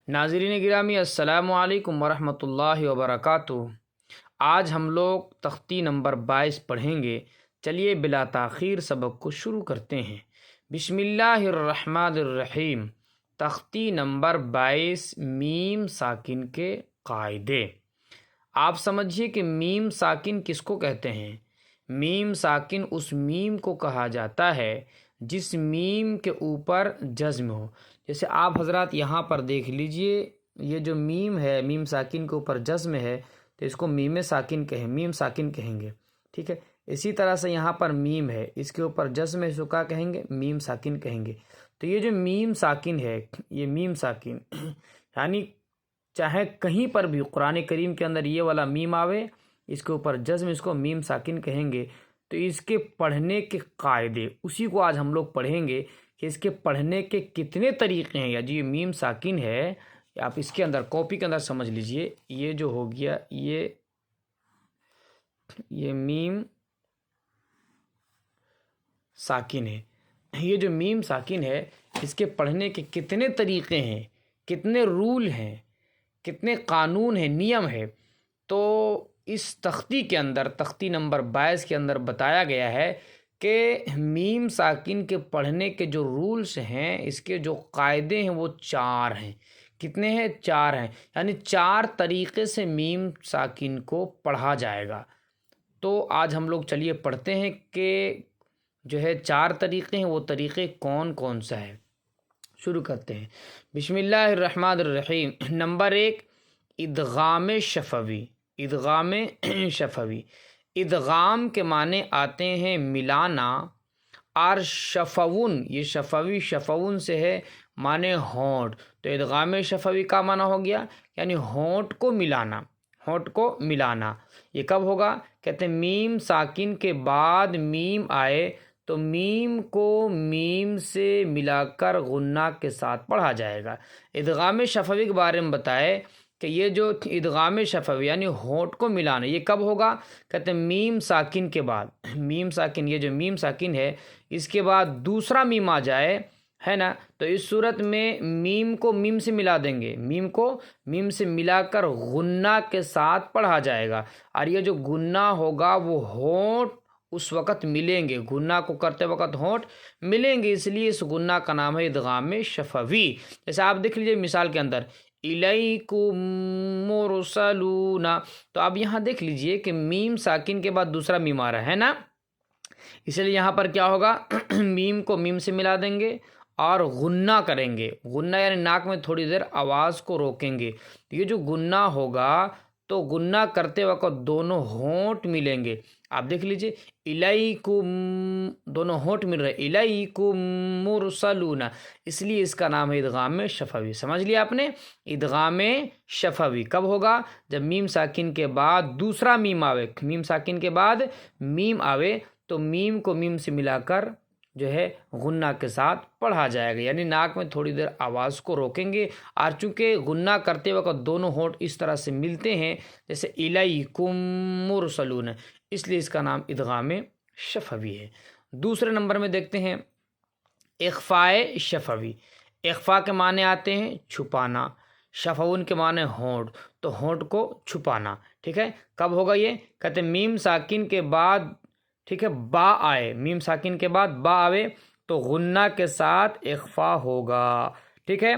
ناظرین گرامی السلام علیکم ورحمۃ اللہ وبرکاتہ۔ آج ہم لوگ تختی نمبر 22 پڑھیں گے۔ چلیے بلا تاخیر سبق کو شروع کرتے ہیں۔ بسم اللہ الرحمن الرحیم۔ تختی نمبر 22 میم ساکن کے قاعدے۔ آپ سمجھیے کہ میم ساکن کس کو کہتے ہیں؟ میم ساکن اس میم کو کہا جاتا ہے جس میم کے اوپر جزم ہو۔ جیسے آپ حضرات یہاں پر دیکھ لیجئے، یہ جو میم ہے میم ساکن کے اوپر جزم ہے تو اس کو میم ساکن میم ساکن کہیں گے، ٹھیک ہے۔ اسی طرح سے یہاں پر میم ہے، اس کے اوپر جزم ہے، اس کو کیا کہیں گے؟ میم ساکن کہیں گے۔ تو یہ جو میم ساکن ہے، یہ میم ساکن یعنی چاہے کہیں پر بھی قرآن کریم کے اندر یہ والا میم آوے، اس کے اوپر جزم، اس کو میم ساکن کہیں گے۔ تو اس کے پڑھنے کے قاعدے اسی کو آج ہم لوگ پڑھیں گے کہ اس کے پڑھنے کے کتنے طریقے ہیں۔ یا جو یہ میم ساکن ہے، آپ اس کے اندر کاپی کے اندر سمجھ لیجئے، یہ جو ہو گیا یہ میم ساکن ہے۔ یہ جو میم ساکن ہے اس کے پڑھنے کے کتنے طریقے ہیں، کتنے رول ہیں، کتنے قانون ہیں، نیم ہے، تو اس تختی کے اندر، تختی نمبر 22 کے اندر بتایا گیا ہے کہ میم ساکن کے پڑھنے کے جو رولز ہیں، اس کے جو قاعدے ہیں وہ 4 ہیں۔ کتنے ہیں؟ 4 ہیں۔ یعنی 4 طریقے سے میم ساکن کو پڑھا جائے گا۔ تو آج ہم لوگ چلیے پڑھتے ہیں کہ جو ہے 4 طریقے ہیں، وہ طریقے کون کون سا ہے۔ شروع کرتے ہیں۔ بسم اللہ الرحمن الرحیم۔ نمبر 1، ادغام شفوی۔ ادغام شفوی، ادغام کے معنی آتے ہیں ملانا، اور شفون، یہ شفوی شفون سے ہے، معنی ہونٹ۔ تو ادغام شفوی کا معنی ہو گیا یعنی ہونٹ کو ملانا، ہونٹ کو ملانا۔ یہ کب ہوگا؟ کہتے ہیں میم ساکن کے بعد میم آئے تو میم کو میم سے ملا کر غنہ کے ساتھ پڑھا جائے گا۔ ادغام شفوی کے بارے میں بتائے کہ یہ جو ادغام شفوی یعنی ہونٹ کو ملانا، یہ کب ہوگا؟ کہتے ہیں میم ساکن کے بعد۔ میم ساکن، یہ جو میم ساکن ہے اس کے بعد دوسرا میم آ جائے، ہے نا، تو اس صورت میں میم کو میم سے ملا دیں گے، میم کو میم سے ملا کر غنہ کے ساتھ پڑھا جائے گا۔ اور یہ جو غنہ ہوگا وہ ہونٹ اس وقت ملیں گے، غنہ کو کرتے وقت ہونٹ ملیں گے، اس لیے اس غنہ کا نام ہے ادغام شفوی۔ جیسے آپ دیکھ لیجیے مثال کے اندر، الیکم مرسلون، تو اب یہاں دیکھ لیجئے کہ میم ساکن کے بعد دوسرا میم آ رہا ہے نا، اس لیے یہاں پر کیا ہوگا؟ میم کو میم سے ملا دیں گے اور غنہ کریں گے۔ غنہ یعنی ناک میں تھوڑی دیر آواز کو روکیں گے۔ یہ جو غنہ ہوگا تو غنہ کرتے وقت دونوں ہونٹ ملیں گے۔ آپ دیکھ لیجئے، الیکم، دونوں ہونٹ مل رہے، الیکم مرسلون، اس لیے اس کا نام ہے ادغام شفوی۔ سمجھ لیا آپ نے؟ ادغام شفوی کب ہوگا؟ جب میم ساکن کے بعد دوسرا میم آوے، میم ساکن کے بعد میم آوے تو میم کو میم سے ملا کر جو ہے غنہ کے ساتھ پڑھا جائے گا، یعنی ناک میں تھوڑی دیر آواز کو روکیں گے، اور چونکہ غنہ کرتے وقت دونوں ہونٹ اس طرح سے ملتے ہیں جیسے الیکم مرسلون، اس لیے اس کا نام ادغام شفوی ہے۔ دوسرے نمبر میں دیکھتے ہیں اخفاء شفوی۔ اخفاء کے معنی آتے ہیں چھپانا، شفون کے معنی ہونٹ، تو ہونٹ کو چھپانا، ٹھیک ہے۔ کب ہوگا یہ؟ کہتے ہیں میم ساکن کے بعد، ٹھیک ہے، با آئے، میم ساکن کے بعد با آوے تو غنہ کے ساتھ اخفاء ہوگا، ٹھیک ہے۔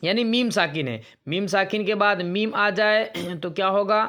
یعنی میم ساکن ہے، میم ساکن کے بعد میم آ جائے تو کیا ہوگا؟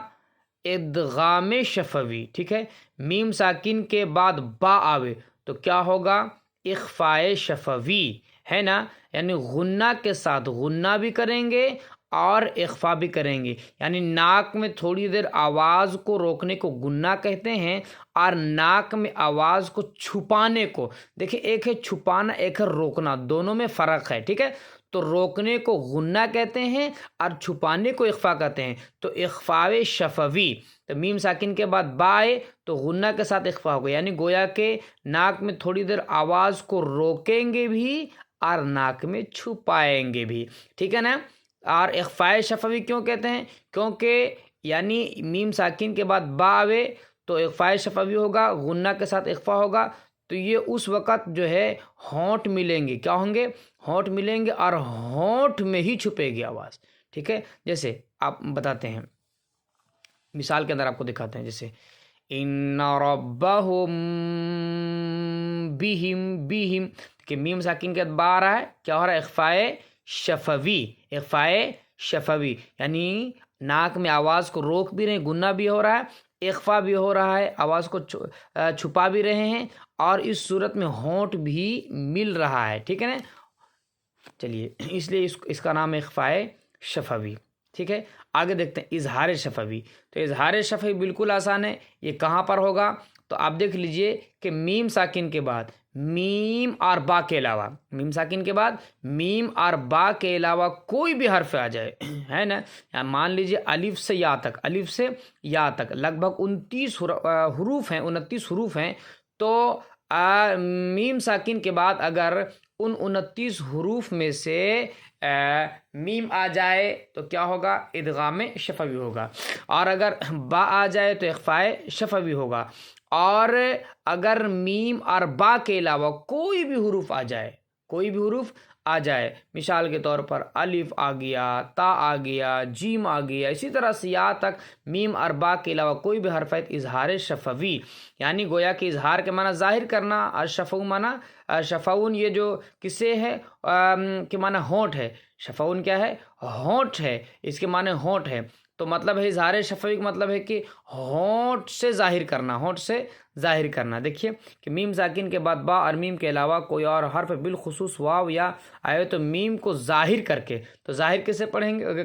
ادغام شفوی، ٹھیک ہے۔ میم ساکن کے بعد با آوے تو کیا ہوگا؟ اخفاء شفوی، ہے نا، یعنی غنہ کے ساتھ غنہ بھی کریں گے اور اخفاء بھی کریں گے، یعنی ناک میں تھوڑی دیر آواز کو روکنے کو غنہ کہتے ہیں، اور ناک میں آواز کو چھپانے کو، دیکھیں ایک ہے چھپانا، ایک ہے روکنا، دونوں میں فرق ہے، ٹھیک ہے۔ تو روکنے کو غنہ کہتے ہیں اور چھپانے کو اخفاء کہتے ہیں۔ تو اخفاء شفوی، تو میم ساکن کے بعد با آئے تو غنہ کے ساتھ اخفاء ہوگا، یعنی گویا کہ ناک میں تھوڑی دیر آواز کو روکیں گے بھی اور ناک میں چھپائیں گے بھی، ٹھیک ہے نا۔ اور اخفاء شفوی کیوں کہتے ہیں؟ کیونکہ یعنی میم ساکن کے بعد با آوے تو اخفاء شفوی ہوگا، غنہ کے ساتھ اخفاء ہوگا، تو یہ اس وقت جو ہے ہونٹ ملیں گے. کیا ہوں گے؟ ہونٹ ملیں گے اور ہونٹ میں ہی چھپے گی آواز. ٹھیک ہے، جیسے آپ بتاتے ہیں، مثال کے اندر آپ کو دکھاتے ہیں، جیسے ان ربہم بہم کہ میم ساکن کے بعد با آ رہا ہے، کیا ہو رہا ہے؟ اخفاء شفوی، یعنی ناک میں آواز کو روک بھی رہے ہیں، گننا بھی ہو رہا ہے، اخفا بھی ہو رہا ہے، آواز کو چھپا بھی رہے ہیں، اور اس صورت میں ہونٹ بھی مل رہا ہے. ٹھیک ہے نا؟ چلیے، اس لیے اس کا نام ہے اخفاء شفوی. ٹھیک ہے، آگے دیکھتے ہیں اظہار شفوی. تو اظہار شفوی بالکل آسان ہے. یہ کہاں پر ہوگا؟ تو آپ دیکھ لیجئے کہ میم ساکن کے بعد میم اور با کے علاوہ، میم ساکن کے بعد میم اور با کے علاوہ کوئی بھی حرف آ جائے، ہے نا؟ مان لیجئے الف سے یا تک لگ بھگ 29 حروف ہیں. تو میم ساکن کے بعد اگر ان 29 حروف میں سے میم آ جائے تو کیا ہوگا؟ ادغام شفوی ہوگا. اور اگر با آ جائے تو اخفاء شفوی ہوگا. اور اگر میم اور با کے علاوہ کوئی بھی حروف آ جائے، مثال کے طور پر الف آ گیا، تا آ گیا، جیم آ گیا، اسی طرح سے یا تک میم اور با کے علاوہ کوئی بھی حرف ہے، اظہار شفوی، یعنی گویا کہ اظہار کے معنی ظاہر کرنا، اور شفو معنی شفون، یہ جو کسے ہے کہ معنی ہونٹ ہے. شفون کیا ہے؟ ہونٹ ہے. اس کے معنی ہونٹ ہے. تو مطلب ہے اظہار شفوی کا مطلب ہے کہ ہونٹ سے ظاہر کرنا. دیکھیے کہ میم ساکن کے بعد با اور میم کے علاوہ کوئی اور حرف بالخصوص واو یا آئے تو میم کو ظاہر کر کے، تو ظاہر کیسے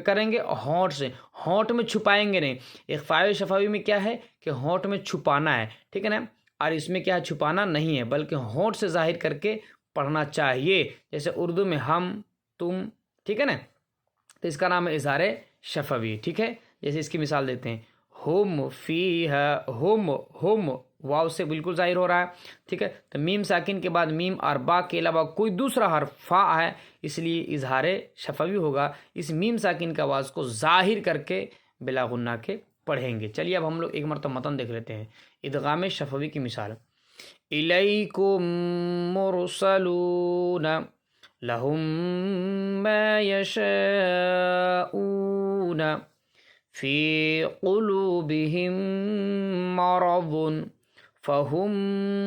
کریں گے؟ ہونٹ سے. ہونٹ میں چھپائیں گے نہیں. اخفاء شفوی میں کیا ہے کہ ہونٹ میں چھپانا ہے. ٹھیک ہے نا؟ اور اس میں کیا ہے؟ چھپانا نہیں ہے، بلکہ ہونٹ سے ظاہر کر کے پڑھنا چاہیے، جیسے اردو میں ہم، تم. ٹھیک ہے نا؟ تو اس کا نام ہے اظہار شفوی. ٹھیک ہے، جیسے اس کی مثال دیتے ہیں، ہم فیہا، ہم واو سے بالکل ظاہر ہو رہا ہے. ٹھیک ہے، تو میم ساکن کے بعد میم اور با کے علاوہ کوئی دوسرا حرف فا ہے، اس لیے اظہار شفوی ہوگا. اس میم ساکن کی آواز کو ظاہر کر کے بلا غنہ کے پڑھیں گے. چلیے اب ہم لوگ ایک مرتبہ متن دیکھ لیتے ہیں. ادغام شفوی کی مثال، الیکم مرسلون لہم ما یشاؤون فی قلوبہم مرض فہم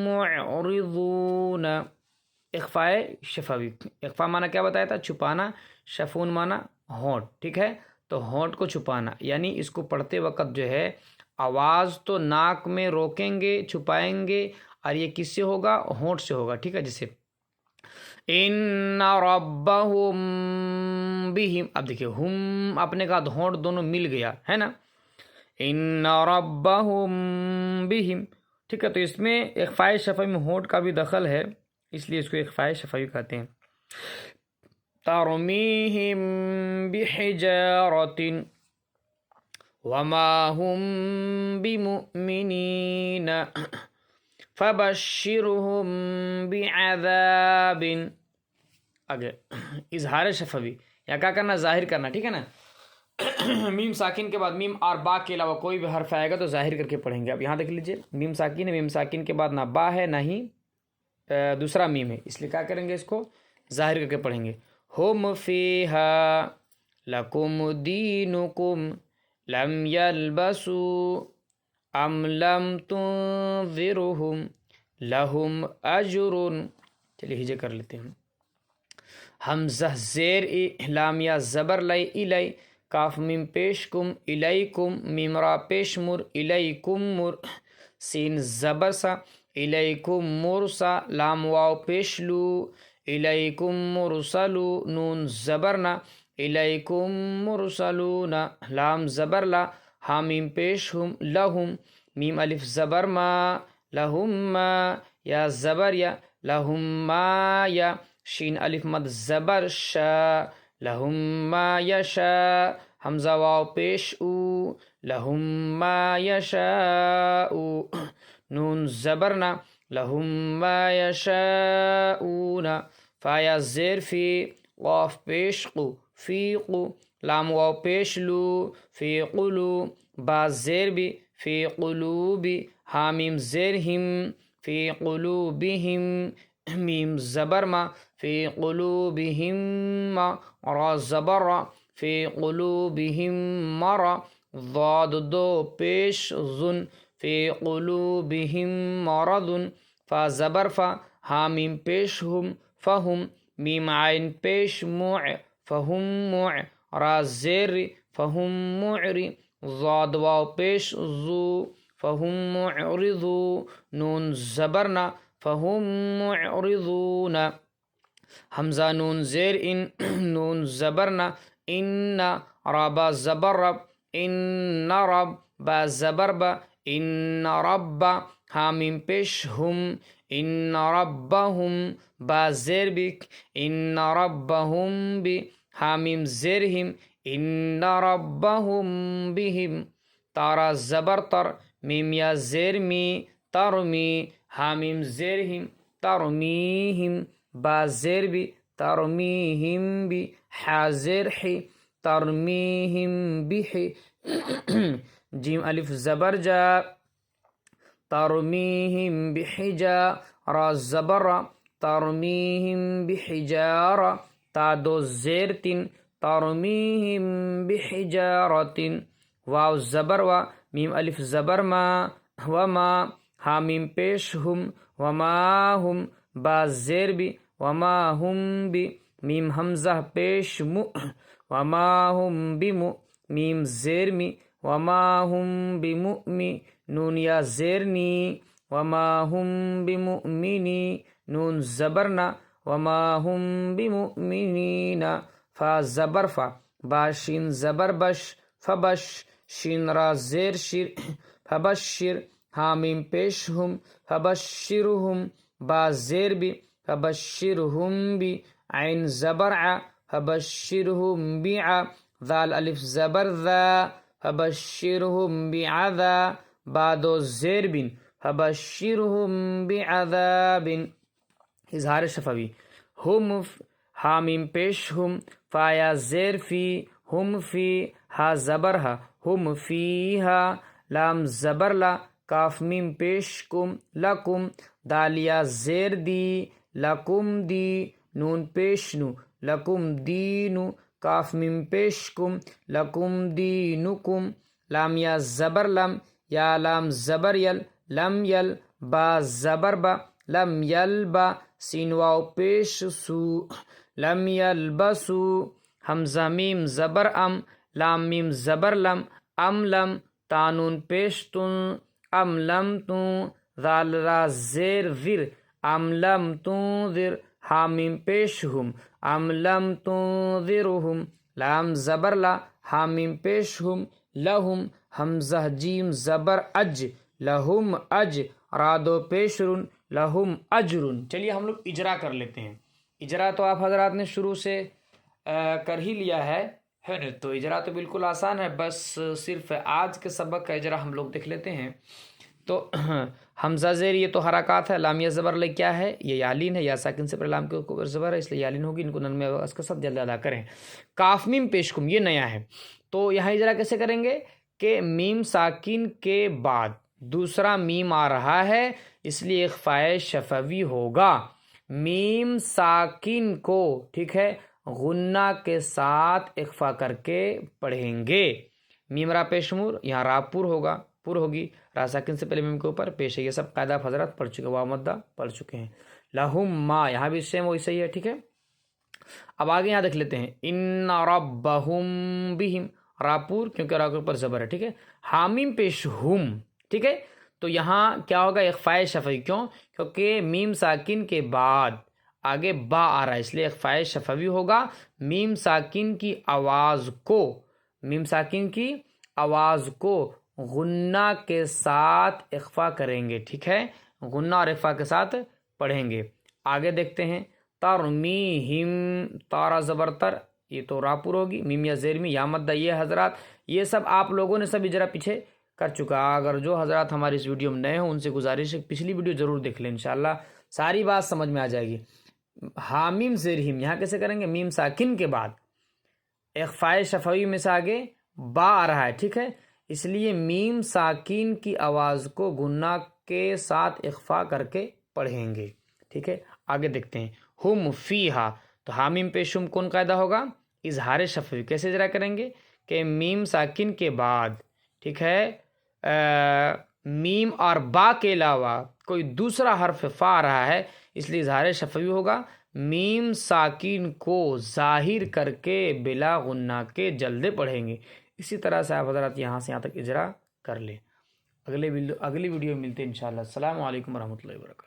معرضون. اخفاء شفوی. اخفاء معنی کیا بتایا تھا؟ چھپانا. شفون معنی ہونٹ. ٹھیک ہے، تو ہونٹ کو چھپانا، یعنی اس کو پڑھتے وقت جو ہے آواز تو ناک میں روکیں گے، چھپائیں گے، اور یہ کس سے ہوگا؟ ہونٹ سے ہوگا. ٹھیک ہے، جیسے ان ربہم بہم، اب دیکھیے ہم اپنے کا ہونٹ دونوں مل گیا ہے نا، ان ربہم بہم. ٹھیک ہے، تو اس میں اخفاء شفوی میں ہونٹ کا بھی دخل ہے، اس لیے اس کو اخفاء شفوی کہتے ہیں. ترمیہم بحجارۃ وما ہم بمؤمنین فبشرہم بعذاب. آگے اظہار شفوی، یا کیا کرنا؟ ظاہر کرنا. ٹھیک ہے نا؟ میم ساکن کے بعد میم اور با کے علاوہ کوئی بھی حرف آئے گا تو ظاہر کر کے پڑھیں گے. اب یہاں دیکھ لیجئے میم ساکن ہے، میم ساکن کے بعد نہ با ہے نہ ہی دوسرا میم ہے، اس لیے کیا کریں گے؟ اس کو ظاہر کر کے پڑھیں گے. ہم فیہا لکم دینکم لم یلبسوا ام لم تنذرہم لہم اجر. چلیے ہجے کر لیتے ہیں. حمزہ زیر لام یا زبر لئی الی، کاف میم پیش کم الیکم، میم را پیش مر الیکم مر، سین زبر سا الیکم مرسا، لام واو پیش لو الیکم مرسلو، نون زبرنا الیکم مرسلون، لام زبر لا، حامیم پیش ہم لہم، میم الف زبر ما لہم ما، یا زبر یا لہم ما یا، شین الف مد زبر شا لہم ما یشا، حمزہ واو پیش او لہم ما یشاء، نون زبرنا لہم ما یشاءون، فایا زیر فی، قاف پیش قو فی قو، لام واو پیش لو فی قلو، با زیر بھی فی قلوبی، حامیم زیر ہم، فی قلوبہم، میم زبر ما، فی قلوبہم ما، را زبر را، فی قلوبہم مرا، ضاد دو پیش ظن، فی قلوبہم مرض، فا زبر فا، ہا میم پیش ہم، فہم، میم عین پیش موع، فہم موع، را زیر فہم معری، ضاد واو پیش ذو، فہم معرضو، نون زبرنا، فہم معرضون، حمزہ نون زیر ان، نون زبرنا، ان، را با زبر رب، ان رب، با زبر با، ان رب، حامیم پیش ہم، ان ربہم، با زیر بک، ان ربہم بی، حامیم زیر ہم، ان ربہم بہم، تارا زبر تر، میم یا زیر می، ترمی، حامیم زیر ہم، ترمیہم، با زیر بی، ترمیہم بی، حا زیر حی، ترمیہم بحی، جیم الف زبر جا، ترمیہم بحجا، را زبر را، ترمیہم بحجارہ، تا دو زیر تن، ترمیہم بحجارۃ، واو زبر وا، میم الف زبر ما، وما، ہا میم پیش ہم، وما ہم، با زیر بی، وما ہم بی، میم حمزہ پیش مو، وما ہم بمو، میم زیر می، وما ہم بمؤمی، نون یا زیر نی، وما ہم بمؤمنی، نون زبرنا، وما ہم بمؤمنین، فا زبر فا، با شین زبر بش، فبش، شین را زیر شیر، فبشر، حامیم پیش ہم، فبشرہم، با زیر بی، فبشرہم بی، عین زبر ع، فبشرہم بعا، ذال الف زبر ذا، فبشرہم بعذا، با دو زیر بن، فبشرہم بعذاب، اظہار شفوی، ہم، حامیم پیش ہم، فایا زیر فی، ہم فی، ہا زبر ہا، ہم فیہا، لام زبر لا، کاف میم پیش کم، لکم، دالیا زیر دی، لکم دی، نون پیش نو، لکم دینو، کاف میم پیش کم، لکم دینکم، لام یا زبر لم، یا لام زبر یل، لم یل، با زبر با، لم یل با، سین واو پیش سو، لم یلبسو، حمزہ میم زبر ام، لام میم زبر لم، ام لم، تانون پیش تن، ام لم تن، ذال را زیر ذر، ام لم تنذر، حامیم پیش ہم، ام لم تنذرہم، لام زبر لا، حامیم پیش ہم، لہم، حمزہ جیم زبر اج، لہم اج، رادو پیش رن، لہم اجرن۔ چلیے ہم لوگ اجرا کر لیتے ہیں۔ اجرا تو آپ حضرات نے شروع سے کر ہی لیا ہے نا؟ تو اجرا تو بالکل آسان ہے، بس صرف آج کے سبق کا اجرا ہم لوگ دیکھ لیتے ہیں۔ تو حمزہ زیر یہ تو حرکات ہے، لامیہ زبر لے کیا ہے؟ یہ یالین ہے، یا ساکن سے پر لام کے اوپر زبر ہے اس لیے یالین ہوگی، ان کو نرم آواز کے ساتھ جلد ادا کریں۔ کاف میم پیش کم، یہ نیا ہے، تو یہاں اجرا کیسے کریں گے کہ میم ساکن کے بعد دوسرا میم آ رہا ہے، اس لیے اخفاء شفوی ہوگا۔ میم ساکن کو، ٹھیک ہے، غنہ کے ساتھ اخفا کر کے پڑھیں گے۔ میم را پیشمور، یہاں را پور ہوگا، پور ہوگی، را ساکن سے پہلے میم کے اوپر پیش ہے، یہ سب قاعدہ آپ حضرات پڑھ چکے، واو مدہ پڑھ چکے ہیں۔ لہم ما، یہاں بھی سیم ویسے ہی ہے، ٹھیک ہے۔ اب آگے یہاں دیکھ لیتے ہیں، ان ربہم بہم، را پور کیونکہ را کے اوپر زبر ہے، ٹھیک ہے۔ حامیم پیش ہم، ٹھیک ہے، تو یہاں کیا ہوگا؟ اخفاء شفوی، کیوں؟ کیونکہ میم ساکن کے بعد آگے با آ رہا ہے، اس لیے اخفاء شفوی ہوگا۔ میم ساکن کی آواز کو، میم ساکن کی آواز کو غنہ کے ساتھ اخفا کریں گے، ٹھیک ہے، غنہ اور اخفا کے ساتھ پڑھیں گے۔ آگے دیکھتے ہیں، ترمیہم، تارا زبرتر، یہ تو راپور ہوگی، میم یا زیر میں، یا مدہ، یہ حضرات یہ سب آپ لوگوں نے سب اجرا پیچھے کر چکا۔ اگر جو حضرات ہماری اس ویڈیو میں نئے ہوں ان سے گزارش ہے پچھلی ویڈیو ضرور دیکھ لیں، انشاءاللہ ساری بات سمجھ میں آ جائے گی۔ حامیم زیرہم یہاں کیسے کریں گے؟ میم ساکن کے بعد اخفاء شفوی میں سے آگے با آ رہا ہے، ٹھیک ہے، اس لیے میم ساکن کی آواز کو غنہ کے ساتھ اخفا کر کے پڑھیں گے. ٹھیک ہے, آگے دیکھتے ہیں. ہم فیہا, تو حامیم پیشم کون قاعدہ ہوگا؟ اظہار شفوی. کیسے اجرا کریں گے کہ میم ساکن کے بعد, ٹھیک ہے, میم اور با کے علاوہ کوئی دوسرا حرف فا آ رہا ہے, اس لیے اظہار شفوی ہوگا. میم ساکن کو ظاہر کر کے بلا غنہ کے جلدے پڑھیں گے. اسی طرح سے آپ حضرات یہاں سے یہاں تک اجرا کر لیں. اگلی ویڈیو میں ملتے ہیں انشاءاللہ. السلام علیکم ورحمۃ اللہ وبرکاتہ.